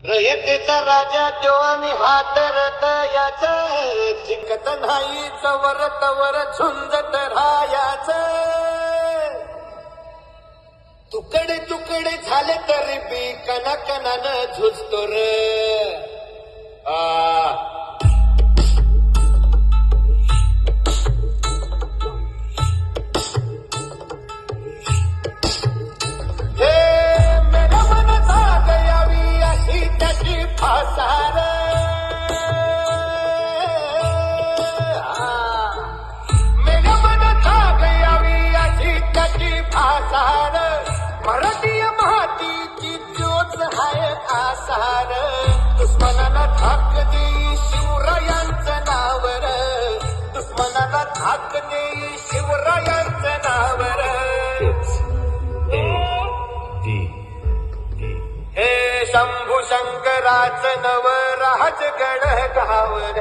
रयतेचा राजा तो आणि हातरत याच जिंकत नाही चवर तवर झुंजत राहायाच तुकडे तुकडे झाले तरी बी कणाकणानं झुजतो र फासार मेरा मन जाग यावी अशी त्याची फासार मराठीय मातीची ज्योत हाय आसार दुश्मनाला धाक देई शिवरायांचं नावर दुश्मनाला धाक देई शिवरायांचं नावर हे शंभू शंकराच नव राजगड गावर